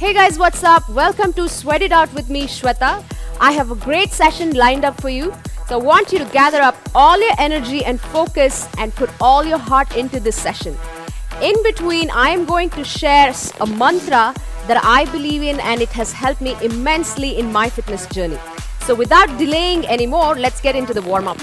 Hey guys, what's up? Welcome to Sweat It Out with me, Shweta. I have a great session lined up for you. So I want you to gather up all your energy and focus and put all your heart into this session. In between, I am going to share a mantra that I believe in, and it has helped me immensely in my fitness journey. So without delaying anymore, let's get into the warm-up.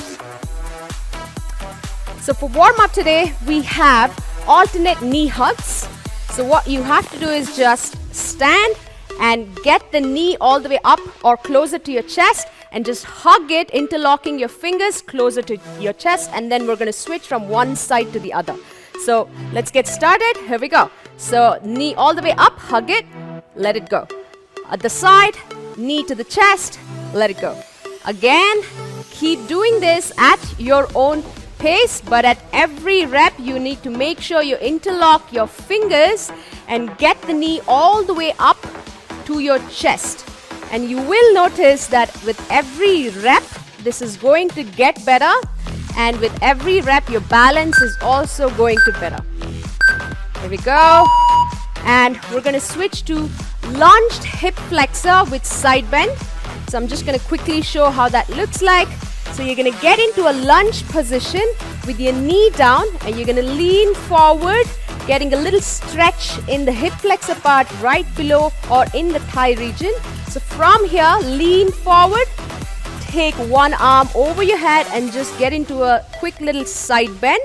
So for warm-up today, we have alternate knee hugs. So what you have to do is just stand and get the knee all the way up or closer to your chest and just hug it, interlocking your fingers closer to your chest, and then we're going to switch from one side to the other. So let's get started. Here we go. So knee all the way up, hug it, let it go. At the side, knee to the chest, let it go. Again, keep doing this at your own pace, but at every rep you need to make sure you interlock your fingers and get the knee all the way up to your chest. And you will notice that with every rep, this is going to get better, and with every rep, your balance is also going to better. Here we go. And we're going to switch to lunged hip flexor with side bend. So I'm just going to quickly show how that looks like. So you're going to get into a lunge position with your knee down, and you're going to lean forward, getting a little stretch in the hip flexor part right below or in the thigh region. So from here, lean forward, take one arm over your head and just get into a quick little side bend,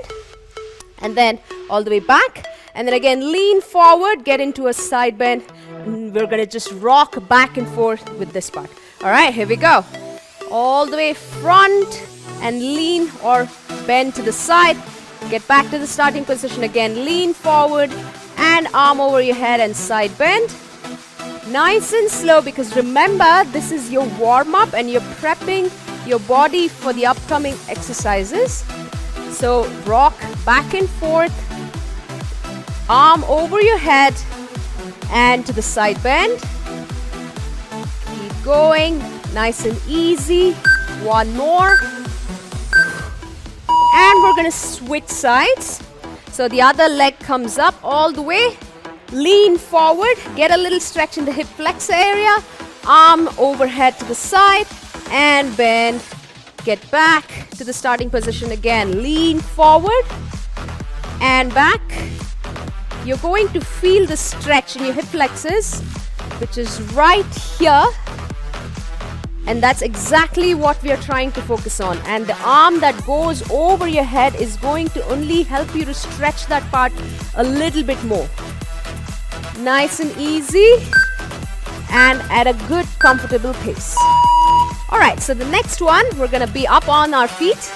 and then all the way back, and then again lean forward, get into a side bend, and we're going to just rock back and forth with this part. All right, here we go. All the way front and lean or bend to the side. Get back to the starting position again. Lean forward and arm over your head and side bend. Nice and slow, because remember, this is your warm-up and you're prepping your body for the upcoming exercises. So rock back and forth, arm over your head and to the side bend. Keep going. Nice and easy. One more. And we're going to switch sides. So the other leg comes up all the way. Lean forward. Get a little stretch in the hip flexor area. Arm overhead to the side and bend. Get back to the starting position again. Lean forward and back. You're going to feel the stretch in your hip flexors, which is right here. And that's exactly what we are trying to focus on. And the arm that goes over your head is going to only help you to stretch that part a little bit more. Nice and easy and at a good, comfortable pace. All right, so the next one, we're going to be up on our feet.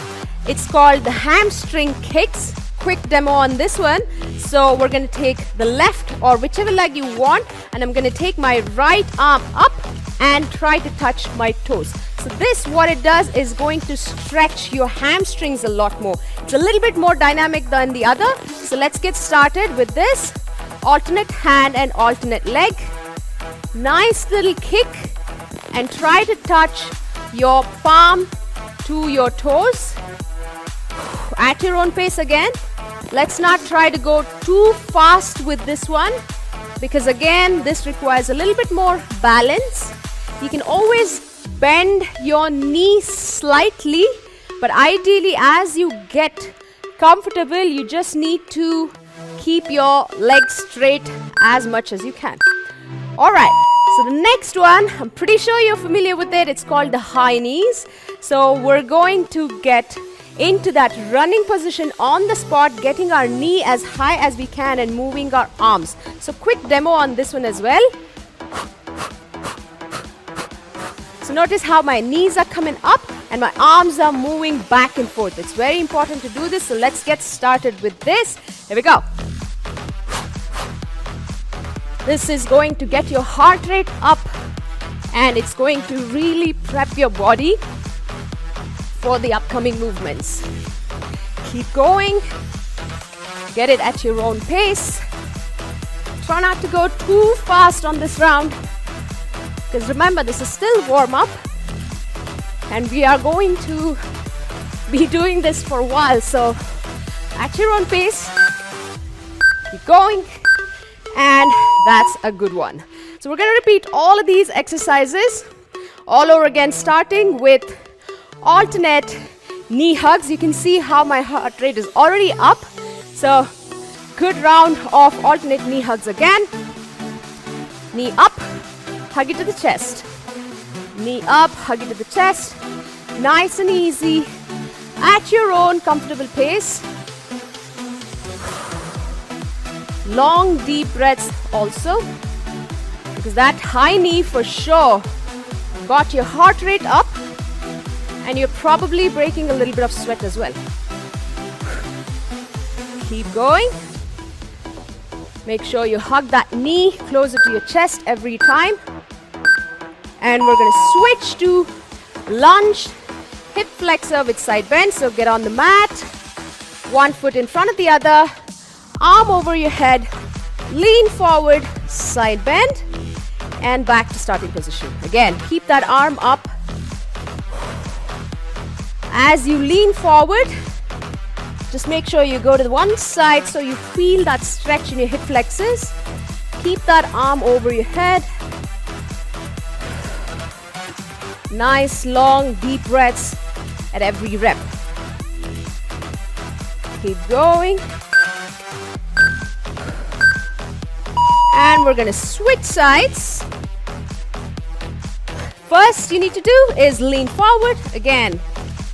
It's called the Hamstring Kicks. Quick demo on this one. So we're going to take the left or whichever leg you want, and I'm going to take my right arm up and try to touch my toes. So this, what it does is going to stretch your hamstrings a lot more. It's a little bit more dynamic than the other. So let's get started with this. Alternate hand and alternate leg. Nice little kick, and try to touch your palm to your toes. At your own pace again. Let's not try to go too fast with this one, because again, this requires a little bit more balance. You can always bend your knee slightly, but ideally as you get comfortable, you just need to keep your legs straight as much as you can. Alright, so the next one, I'm pretty sure you're familiar with it. It's called the high knees. So we're going to get into that running position on the spot, getting our knee as high as we can and moving our arms. So quick demo on this one as well. So notice how my knees are coming up and my arms are moving back and forth. It's very important to do this. So let's get started with this. Here we go. This is going to get your heart rate up, and it's going to really prep your body for the upcoming movements. Keep going. Get it at your own pace. Try not to go too fast on this round, because remember, this is still warm-up and we are going to be doing this for a while. So at your own pace, keep going, and that's a good one. So we're going to repeat all of these exercises all over again, starting with alternate knee hugs. You can see how my heart rate is already up. So good round of alternate knee hugs again. Knee up, hug it to the chest. Knee up, hug it to the chest. Nice and easy at your own comfortable pace. Long deep breaths also, because that high knee for sure got your heart rate up, and you're probably breaking a little bit of sweat as well. Keep going. Make sure you hug that knee closer to your chest every time. And we're going to switch to lunge, hip flexor with side bend. So get on the mat, one foot in front of the other, arm over your head, lean forward, side bend, and back to starting position. Again, keep that arm up. As you lean forward, just make sure you go to the one side so you feel that stretch in your hip flexors. Keep that arm over your head. Nice, long, deep breaths at every rep. Keep going. And we're going to switch sides. First you need to do is lean forward. Again,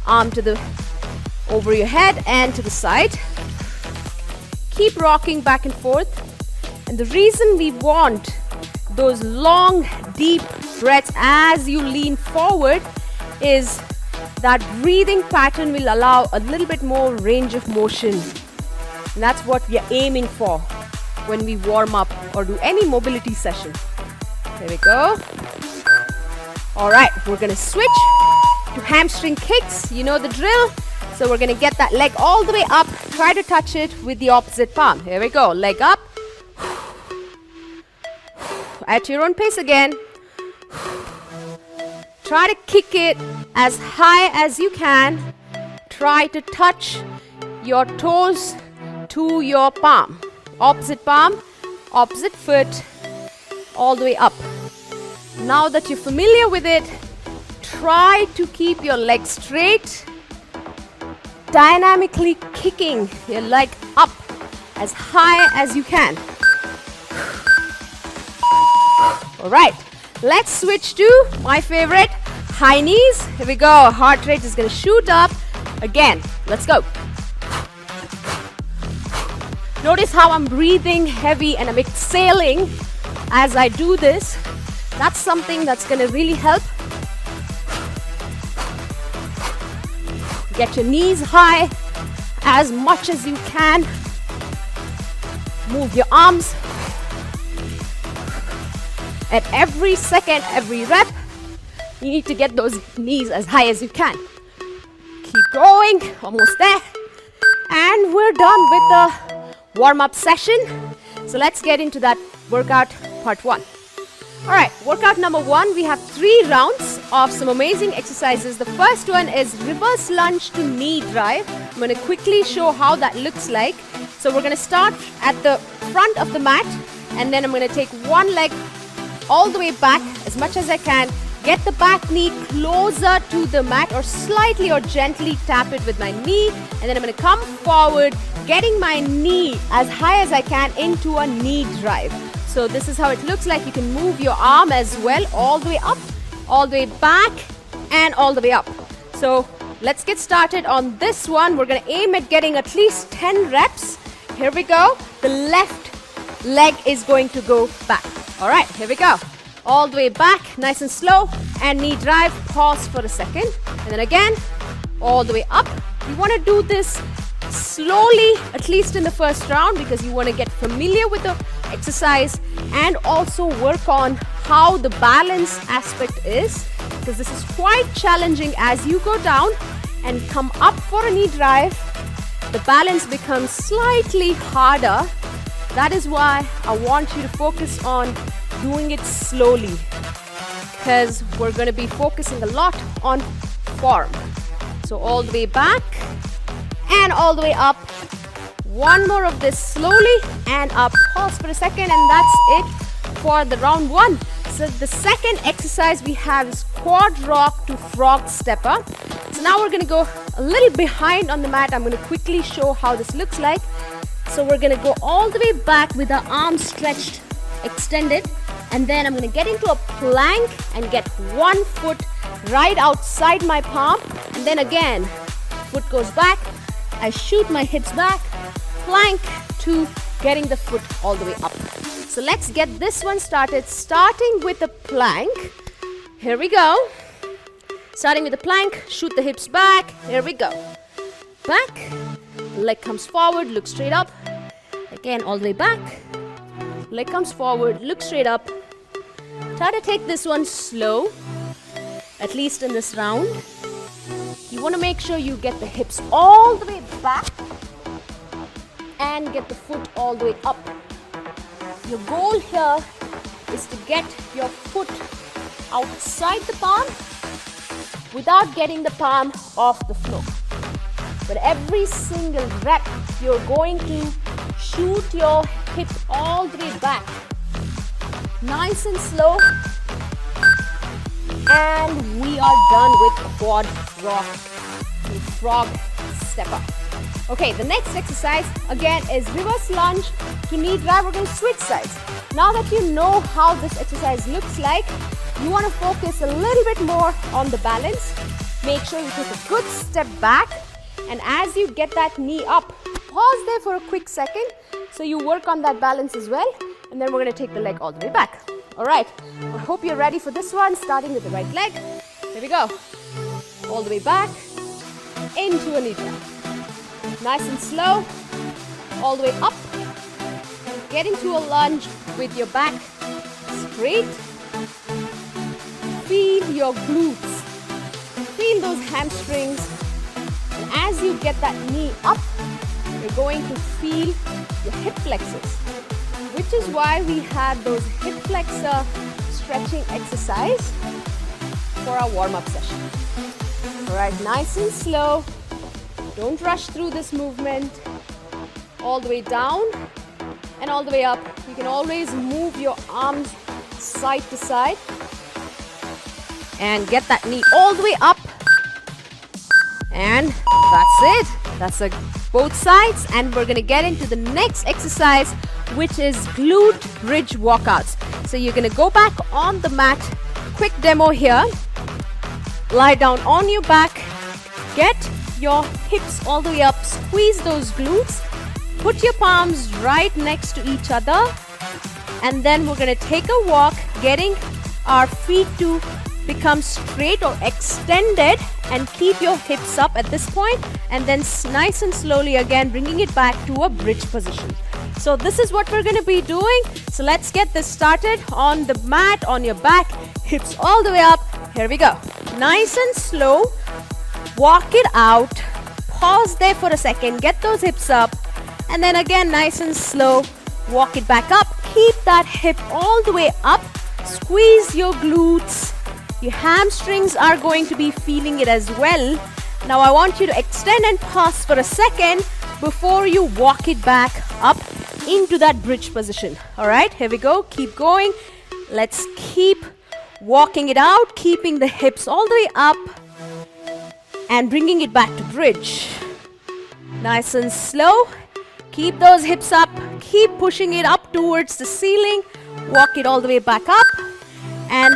arm to the over your head and to the side. Keep rocking back and forth. And the reason we want those long, deep breaths as you lean forward is that breathing pattern will allow a little bit more range of motion. And that's what we are aiming for when we warm up or do any mobility session. There we go. All right, we're going to switch to hamstring kicks. You know the drill. So we're going to get that leg all the way up. Try to touch it with the opposite palm. Here we go. Leg up. At your own pace again. Try to kick it as high as you can. Try to touch your toes to your palm. Opposite palm, opposite foot, all the way up. Now that you're familiar with it, try to keep your legs straight. Dynamically kicking your leg up as high as you can. All right, let's switch to my favorite, high knees. Here we go. Heart rate is going to shoot up. Again, let's go. Notice how I'm breathing heavy and I'm exhaling as I do this. That's something that's going to really help. Get your knees high as much as you can. Move your arms. At every second, every rep, you need to get those knees as high as you can. Keep going, almost there. And we're done with the warm-up session. So let's get into that workout part one. All right, workout number one, we have 3 rounds of some amazing exercises. The first one is reverse lunge to knee drive. I'm going to quickly show how that looks like. So we're going to start at the front of the mat, and then I'm going to take one leg all the way back as much as I can. Get the back knee closer to the mat or slightly or gently tap it with my knee. And then I'm going to come forward, getting my knee as high as I can into a knee drive. So this is how it looks like. You can move your arm as well, all the way up, all the way back, and all the way up. So let's get started on this one. We're going to aim at getting at least 10 reps. Here we go. The left leg is going to go back. All right, here we go. All the way back, nice and slow, and knee drive. Pause for a second, and then again, all the way up. You want to do this slowly, at least in the first round, because you want to get familiar with the exercise and also work on how the balance aspect is, because this is quite challenging. As you go down and come up for a knee drive, the balance becomes slightly harder. That is why I want you to focus on doing it slowly, because we're going to be focusing a lot on form. So all the way back and all the way up. One more of this slowly and up. Pause for a second, and that's it for the round 1. So the second exercise we have is quad rock to frog stepper. So now we're going to go a little behind on the mat. I'm going to quickly show how this looks like. So we're going to go all the way back with our arms stretched, extended, and then I'm going to get into a plank and get one foot right outside my palm, and then again foot goes back, I shoot my hips back, plank to getting the foot all the way up. So let's get this one started, starting with a plank. Here we go. Starting with the plank, shoot the hips back. Here we go. Back, leg comes forward, look straight up. Again, all the way back. Leg comes forward, look straight up. Try to take this one slow, at least in this round. You want to make sure you get the hips all the way back and get the foot all the way up. Your goal here is to get your foot outside the palm without getting the palm off the floor. But every single rep, you're going to shoot your hip all the way back. Nice and slow. And we are done with quad rock to frog stepper. Okay, the next exercise again is reverse lunge to knee drive. We're going to switch sides. Now that you know how this exercise looks like, you want to focus a little bit more on the balance. Make sure you take a good step back, and as you get that knee up, pause there for a quick second so you work on that balance as well, and then we're going to take the leg all the way back. Alright, I hope you're ready for this one, starting with the right leg. Here we go. All the way back, into a knee drive. Nice and slow, all the way up. Get into a lunge with your back straight. Feel your glutes. Feel those hamstrings. And as you get that knee up, you're going to feel your hip flexors, which is why we had those hip flexor stretching exercise for our warm-up session. Alright, nice and slow. Don't rush through this movement. All the way down and all the way up. You can always move your arms side to side and get that knee all the way up. And that's it. That's both sides, and we're going to get into the next exercise, which is glute bridge walkouts. So you're going to go back on the mat. Quick demo here. Lie down on your back. Get your hips all the way up. Squeeze those glutes. Put your palms right next to each other. And then we're going to take a walk, getting our feet to become straight or extended, and keep your hips up at this point, and then nice and slowly again bringing it back to a bridge position. So this is what we're going to be doing. So let's get this started on the mat, on your back, hips all the way up. Here we go. Nice and slow. Walk it out. Pause there for a second. Get those hips up. And then again, nice and slow. Walk it back up. Keep that hip all the way up. Squeeze your glutes. Your hamstrings are going to be feeling it as well. Now I want you to extend and pause for a second before you walk it back up into that bridge position. Alright, here we go. Keep going. Let's keep walking it out, keeping the hips all the way up and bringing it back to bridge. Nice and slow. Keep those hips up. Keep pushing it up towards the ceiling. Walk it all the way back up. And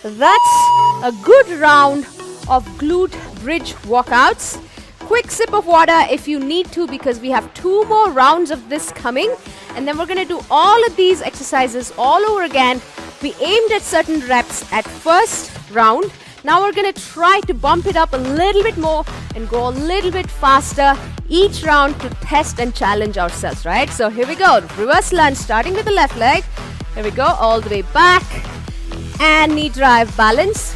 that's a good round of glute bridge walkouts. Quick sip of water if you need to, because we have 2 more rounds of this coming, and then we're going to do all of these exercises all over again. We aimed at certain reps at first round. Now we're going to try to bump it up a little bit more and go a little bit faster each round to test and challenge ourselves, right? So here we go. Reverse lunge, starting with the left leg. Here we go, all the way back. And knee drive balance.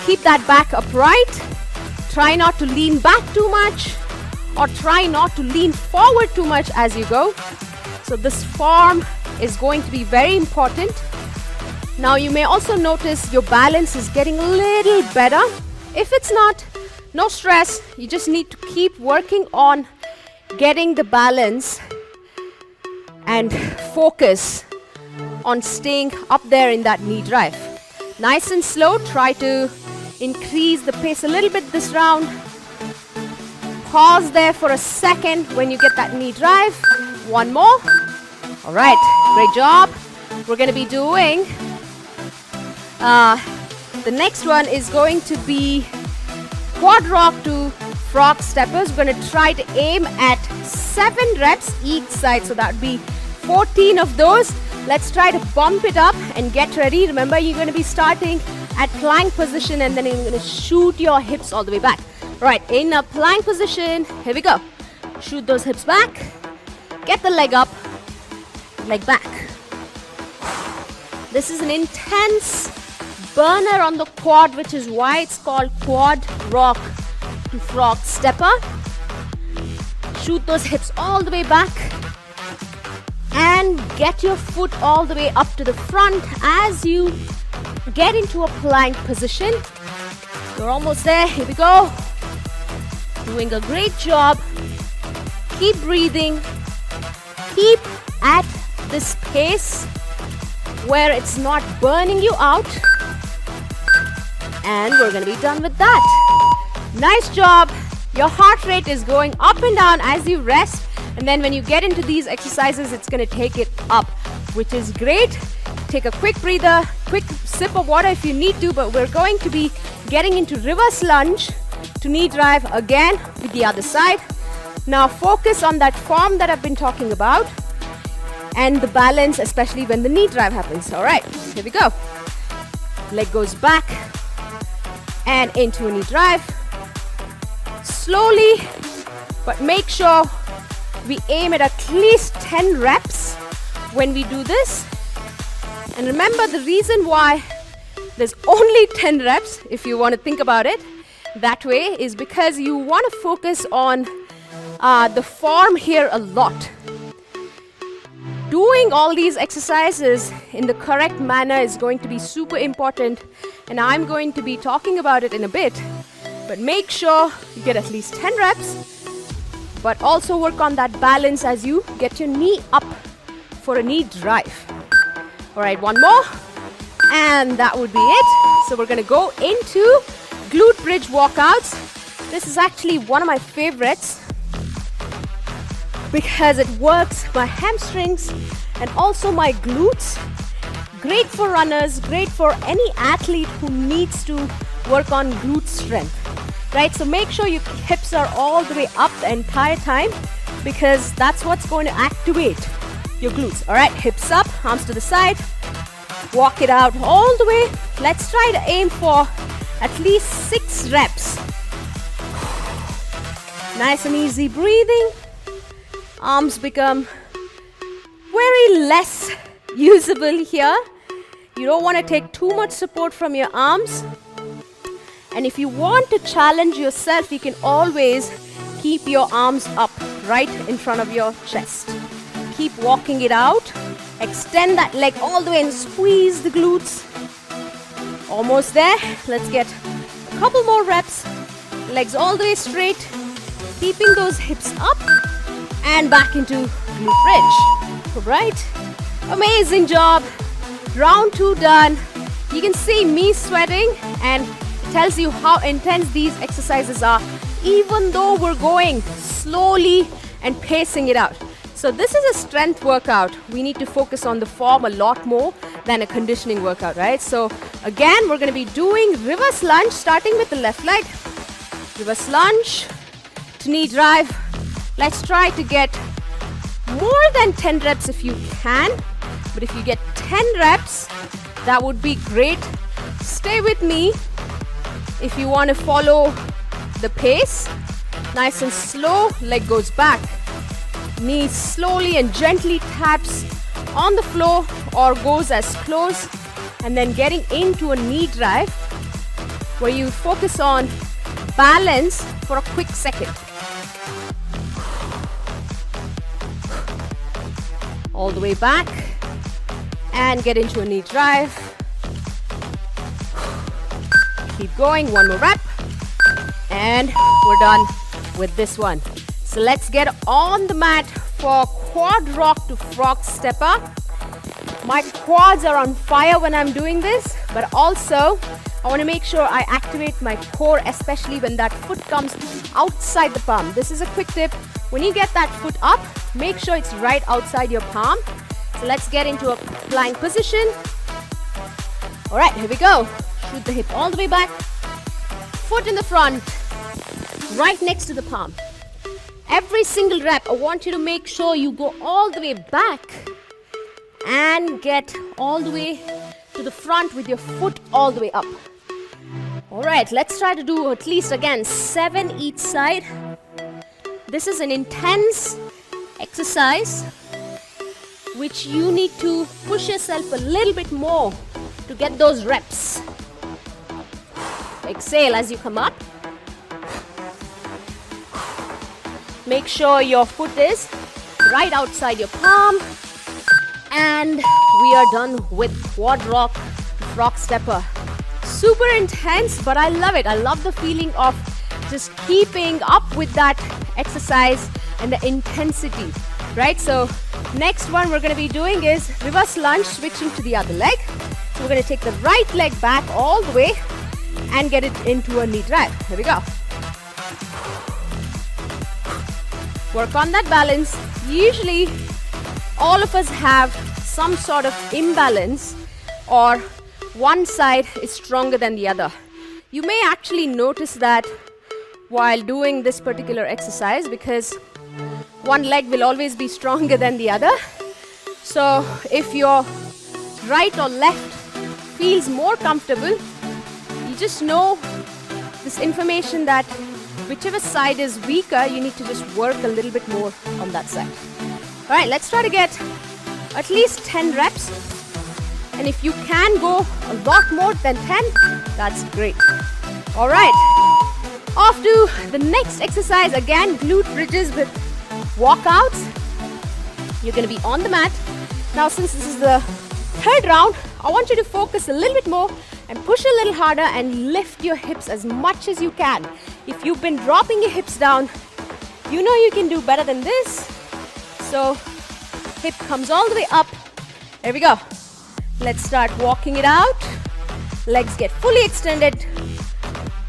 Keep that back upright. Try not to lean back too much, or try not to lean forward too much as you go. So this form is going to be very important. Now you may also notice your balance is getting a little better. If it's not, no stress. You just need to keep working on getting the balance and focus on staying up there in that knee drive. Nice and slow. Try to increase the pace a little bit this round. Pause there for a second when you get that knee drive. One more. All right, great job. We're going to be doing, the next one is going to be quad rock to frog steppers. We're going to try to aim at 7 reps each side. So that would be 14 of those. Let's try to bump it up and get ready. Remember, you're going to be starting at plank position and then you're going to shoot your hips all the way back. Right, in a plank position, here we go. Shoot those hips back. Get the leg up, leg back. This is an intense burner on the quad, which is why it's called quad rock to frog stepper. Shoot those hips all the way back and get your foot all the way up to the front as you get into a plank position. You're almost there. Here we go. Doing a great job. Keep breathing. Keep at this pace where it's not burning you out. And we're going to be done with that. Nice job. Your heart rate is going up and down as you rest. And then when you get into these exercises, it's going to take it up, which is great. Take a quick breather, quick sip of water if you need to, but we're going to be getting into reverse lunge to knee drive again with the other side. Now focus on that form that I've been talking about and the balance, especially when the knee drive happens. All right, here we go. Leg goes back and into a knee drive. Slowly, but make sure we aim at least 10 reps when we do this. And remember, the reason why there's only 10 reps, if you want to think about it that way, is because you want to focus on the form here a lot. Doing all these exercises in the correct manner is going to be super important, and I'm going to be talking about it in a bit. But make sure you get at least 10 reps, but also work on that balance as you get your knee up for a knee drive. All right, one more, and that would be it. So we're going to go into glute bridge walkouts. This is actually one of my favorites because it works my hamstrings and also my glutes. Great for runners, great for any athlete who needs to work on glute strength. Right, so make sure your hips are all the way up the entire time because that's what's going to activate your glutes. All right, hips up, arms to the side. Walk it out all the way. Let's try to aim for at least 6 reps. Nice and easy breathing. Arms become very less usable here. You don't want to take too much support from your arms. And if you want to challenge yourself, you can always keep your arms up right in front of your chest. Keep walking it out. Extend that leg all the way and squeeze the glutes. Almost there. Let's get a couple more reps. Legs all the way straight. Keeping those hips up and back into glute bridge. All right. Amazing job. Round 2 done. You can see me sweating and tells you how intense these exercises are, even though we're going slowly and pacing it out. So this is a strength workout. We need to focus on the form a lot more than a conditioning workout, right? So again, we're going to be doing reverse lunge, starting with the left leg. Reverse lunge to knee drive. Let's try to get more than 10 reps if you can. But if you get 10 reps, that would be great. Stay with me if you want to follow the pace. Nice and slow, leg goes back. Knee slowly and gently taps on the floor or goes as close, and then getting into a knee drive where you focus on balance for a quick second. All the way back and get into a knee drive. Keep going, one more rep, and we're done with this one. So let's get on the mat for quad rock to frog stepper. My quads are on fire when I'm doing this, but also I want to make sure I activate my core, especially when that foot comes outside the palm. This is a quick tip. When you get that foot up, make sure it's right outside your palm. So let's get into a plank position. All right, here we go. Shoot the hip all the way back. Foot in the front, right next to the palm. Every single rep, I want you to make sure you go all the way back and get all the way to the front with your foot all the way up. All right, let's try to do at least again 7 each side. This is an intense exercise which you need to push yourself a little bit more to get those reps. Exhale as you come up. Make sure your foot is right outside your palm. And we are done with quad rock frog stepper. Super intense, but I love it. I love the feeling of just keeping up with that exercise and the intensity, right? So next one we're going to be doing is reverse lunge, switching to the other leg. So we're going to take the right leg back all the way and get it into a knee drag. Here we go. Work on that balance. Usually all of us have some sort of imbalance, or one side is stronger than the other. You may actually notice that while doing this particular exercise, because one leg will always be stronger than the other. So if your right or left feels more comfortable, you just know this information that whichever side is weaker, you need to just work a little bit more on that side. All right, let's try to get at least 10 reps. And if you can go a lot more than 10, that's great. All right, off to the next exercise. Again, glute bridges with walkouts. You're going to be on the mat. Now, since this is the third round, I want you to focus a little bit more and push a little harder and lift your hips as much as you can. If you've been dropping your hips down, you know you can do better than this. So hip comes all the way up. There we go. Let's start walking it out. Legs get fully extended.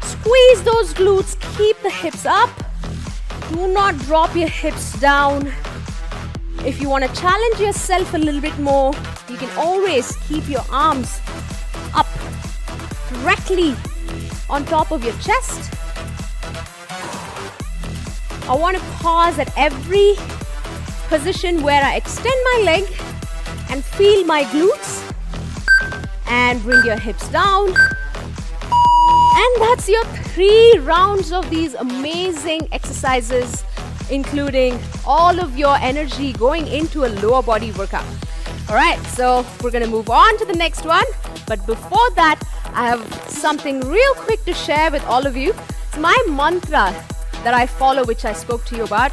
Squeeze those glutes. Keep the hips up. Do not drop your hips down. If you want to challenge yourself a little bit more, you can always keep your arms up directly on top of your chest. I want to pause at every position where I extend my leg and feel my glutes, and bring your hips down. And that's your 3 rounds of these amazing exercises, including all of your energy going into a lower body workout. All right, so we're going to move on to the next one. But before that, I have something real quick to share with all of you. So my mantra that I follow, which I spoke to you about,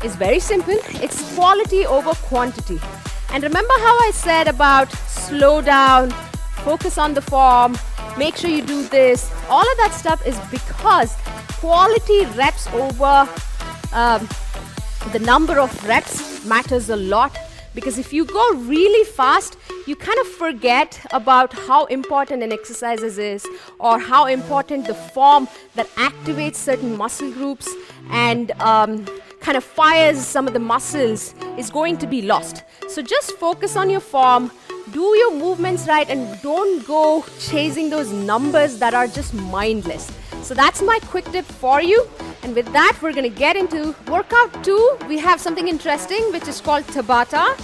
is very simple. It's quality over quantity. And remember how I said about slow down, focus on the form, make sure you do this. All of that stuff is because quality reps over the number of reps matters a lot. Because if you go really fast, you kind of forget about how important an exercise is, or how important the form that activates certain muscle groups and kind of fires some of the muscles is going to be lost. So just focus on your form, do your movements right, and don't go chasing those numbers that are just mindless. So that's my quick tip for you. And with that, we're going to get into workout 2. We have something interesting, which is called Tabata.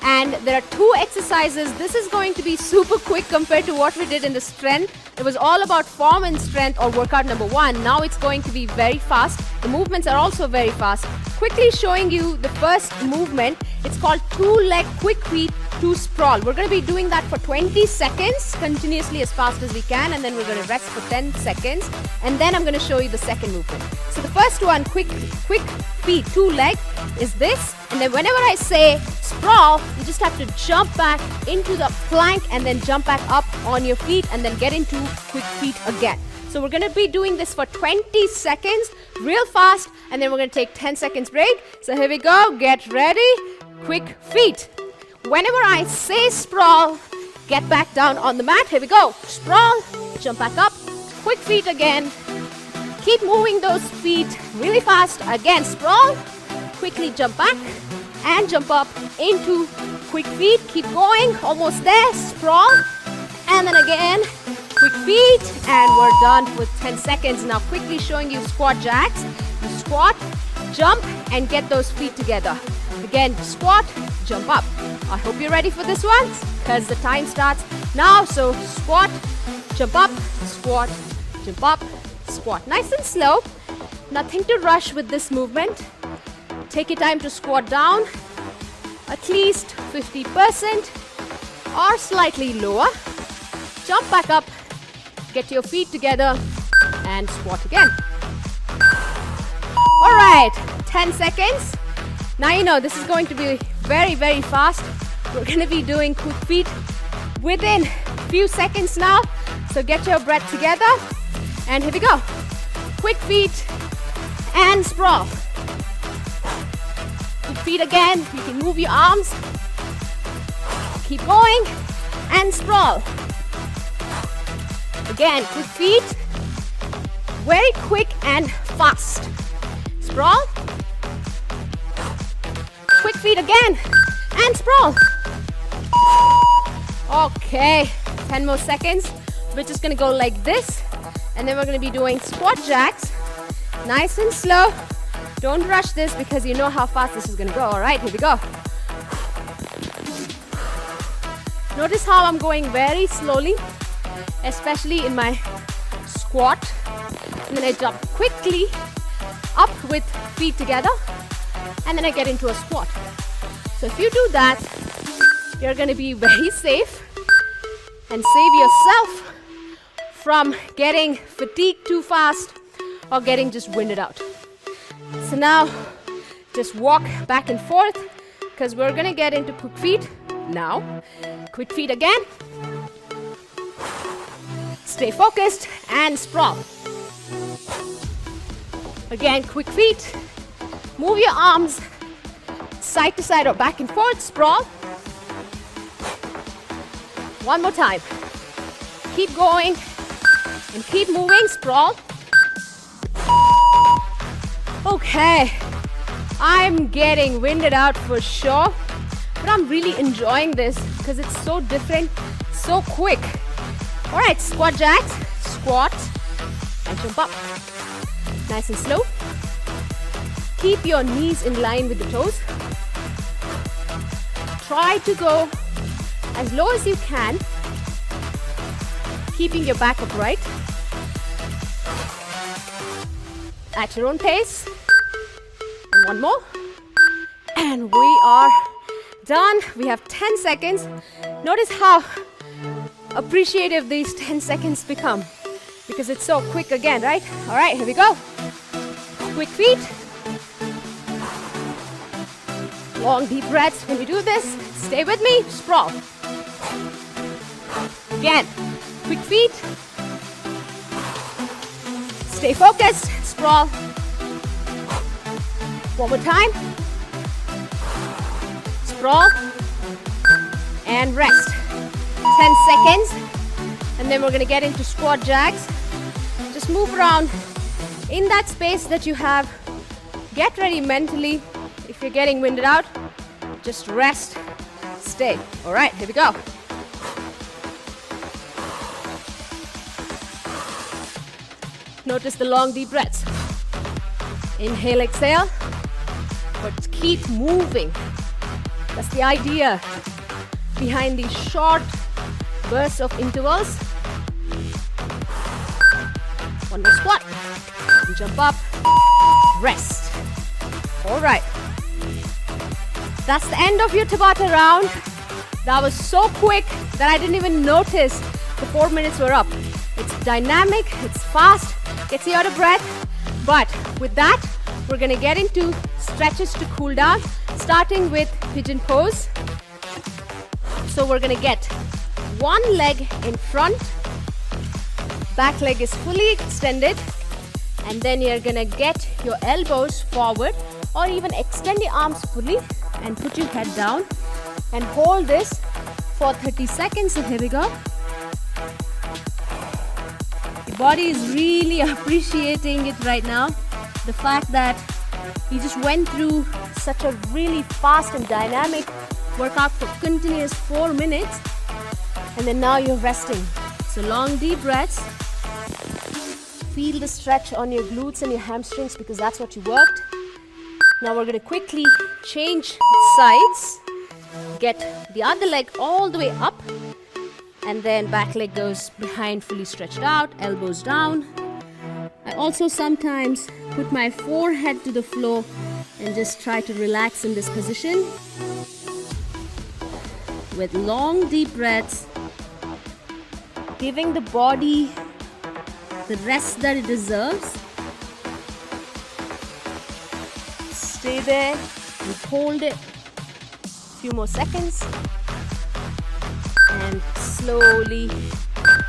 And there are 2 exercises. This is going to be super quick compared to what we did in the strength. It was all about form and strength, or workout number 1. Now it's going to be very fast. The movements are also very fast. Quickly showing you the first movement. It's called 2-leg quick feet to sprawl. We're going to be doing that for 20 seconds continuously as fast as we can, and then we're going to rest for 10 seconds, and then I'm going to show you the second movement. So the first one, quick feet, 2-leg, is this, and then whenever I say sprawl, you just have to jump back into the plank and then jump back up on your feet and then get into quick feet again. So we're going to be doing this for 20 seconds, real fast, and then we're going to take 10 seconds break. So here we go, get ready, quick feet. whenever I say sprawl, get back down on the mat. Here we go. Sprawl, jump back up, quick feet again. Keep moving those feet really fast. Again, sprawl, quickly jump back and jump up into quick feet. Keep going, almost there. Sprawl, and then again, quick feet, and we're done with 10 seconds. Now quickly showing you squat jacks. You squat, jump, and get those feet together. Again, squat, jump up. I hope you're ready for this one because the time starts now. So squat, jump up, squat, jump up, squat. Nice and slow. Nothing to rush with this movement. Take your time to squat down at least 50% or slightly lower. Jump back up, get your feet together and squat again. All right, 10 seconds. Now you know this is going to be very, very fast. We're going to be doing quick feet within a few seconds now. So get your breath together. And here we go. Quick feet and sprawl. Quick feet again. You can move your arms. Keep going and sprawl. Again, quick feet. Very quick and fast. Sprawl. Quick feet again and sprawl. Okay, 10 more seconds. We're just gonna go like this, and then we're gonna be doing squat jacks. Nice and slow. Don't rush this because you know how fast this is gonna go. All right, here we go. Notice how I'm going very slowly, especially in my squat. And then I jump quickly up with feet together, and then I get into a squat. So if you do that, you're going to be very safe and save yourself from getting fatigued too fast or getting just winded out. So now just walk back and forth because we're going to get into quick feet now. Quick feet again. Stay focused and sprawl. Again, quick feet. Move your arms side to side or back and forth. Sprawl. One more time. Keep going and keep moving. Sprawl. Okay. I'm getting winded out for sure, but I'm really enjoying this because it's so different, so quick. All right, squat jacks. Squat and jump up. Nice and slow. Keep your knees in line with the toes. Try to go as low as you can, keeping your back upright. At your own pace. And one more. And we are done. We have 10 seconds. Notice how appreciative these 10 seconds become because it's so quick again, right? All right, here we go. Quick feet. Long deep breaths when you do this. Stay with me. Sprawl. Again. Quick feet. Stay focused. Sprawl. One more time. Sprawl. And rest. 10 seconds. And then we're going to get into squat jacks. Just move around in that space that you have. Get ready mentally. If you're getting winded out, just rest, stay. All right, here we go. Notice the long deep breaths. Inhale, exhale, but keep moving. That's the idea behind these short bursts of intervals. One more squat, and jump up, rest. All right. That's the end of your Tabata round. That was so quick that I didn't even notice the 4 minutes were up. It's dynamic, it's fast, gets you out of breath. But with that, we're gonna get into stretches to cool down, starting with Pigeon Pose. So we're gonna get one leg in front, back leg is fully extended, and then you're gonna get your elbows forward or even extend your arms fully and put your head down and hold this for 30 seconds. So here we go. The body is really appreciating it right now. The fact that you just went through such a really fast and dynamic workout for continuous 4 minutes, and then now you're resting. So long deep breaths. Feel the stretch on your glutes and your hamstrings because that's what you worked. Now we're going to quickly change sides. Get the other leg all the way up, and then back leg goes behind, fully stretched out, elbows down. I also sometimes put my forehead to the floor and just try to relax in this position. With long deep breaths, giving the body the rest that it deserves. Stay there and hold it a few more seconds and slowly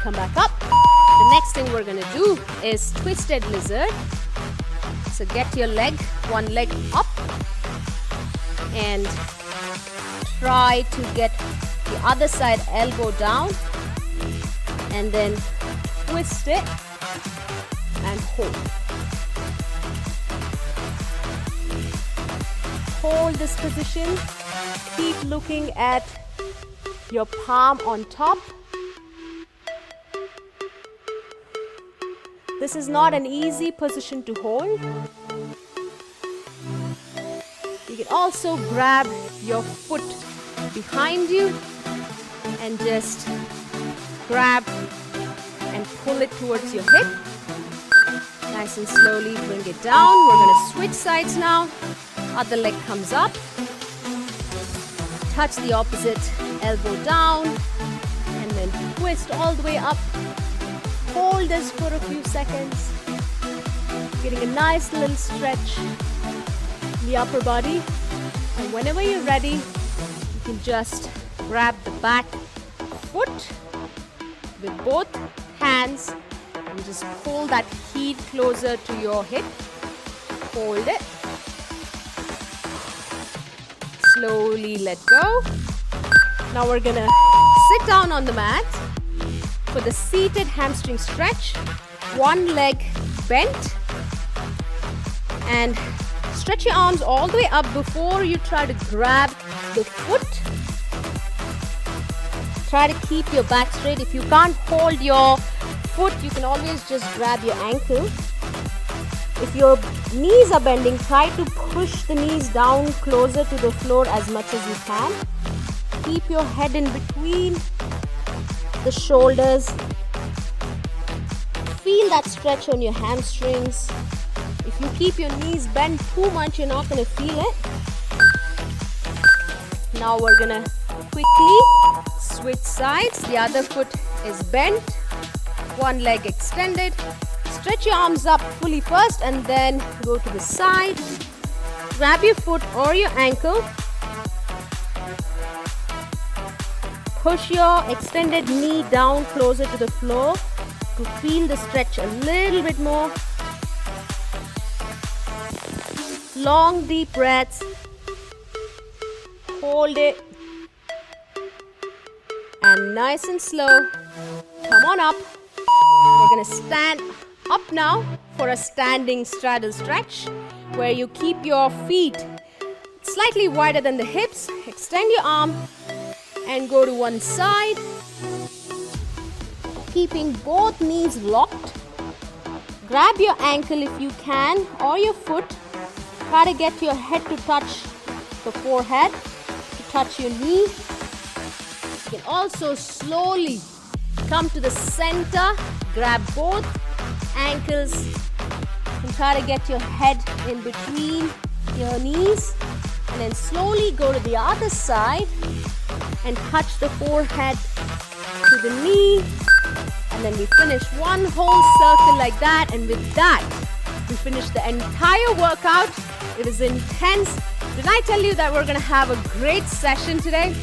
come back up. The next thing we're going to do is twisted lizard. So get your leg, one leg up, and try to get the other side elbow down, and then twist it and hold. Hold this position. Keep looking at your palm on top. This is not an easy position to hold. You can also grab your foot behind you and just grab and pull it towards your hip. Nice and slowly bring it down. We're going to switch sides now. Other leg comes up. Touch the opposite elbow down and then twist all the way up. Hold this for a few seconds. Getting a nice little stretch in the upper body. And whenever you're ready, you can just grab the back foot with both hands and just pull that heel closer to your hip. Hold it. Slowly let go. Now we're gonna sit down on the mat for the seated hamstring stretch. One leg bent, and stretch your arms all the way up before you try to grab the foot. Try to keep your back straight. If you can't hold your foot, you can always just grab your ankle. If your knees are bending, try to push the knees down closer to the floor as much as you can. Keep your head in between the shoulders. Feel that stretch on your hamstrings. If you keep your knees bent too much, you're not going to feel it. Now we're going to quickly switch sides. The other foot is bent, one leg extended. Stretch your arms up fully first and then go to the side. Grab your foot or your ankle. Push your extended knee down closer to the floor to feel the stretch a little bit more. Long deep breaths. Hold it. And nice and slow, come on up. We're going to stand up now for a standing straddle stretch where you keep your feet slightly wider than the hips. Extend your arm and go to one side, keeping both knees locked. Grab your ankle if you can or your foot. Try to get your head to touch the forehead, to touch your knee. You can also slowly come to the center, grab both ankles and try to get your head in between your knees, and then slowly go to the other side and touch the forehead to the knee, and then we finish one whole circle like that, and with that we finish the entire workout. It was intense. Did I tell you that we're going to have a great session today?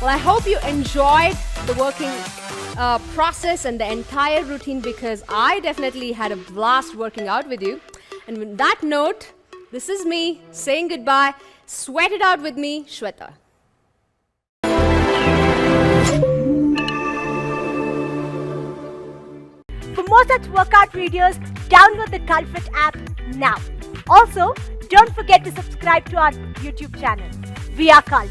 Well, I hope you enjoyed the working process and the entire routine, because I definitely had a blast working out with you. And with that note, this is me saying goodbye. Sweat it out with me, Shweta. For more such workout videos, download the CultFit app now. Also, don't forget to subscribe to our YouTube channel. We are Cult.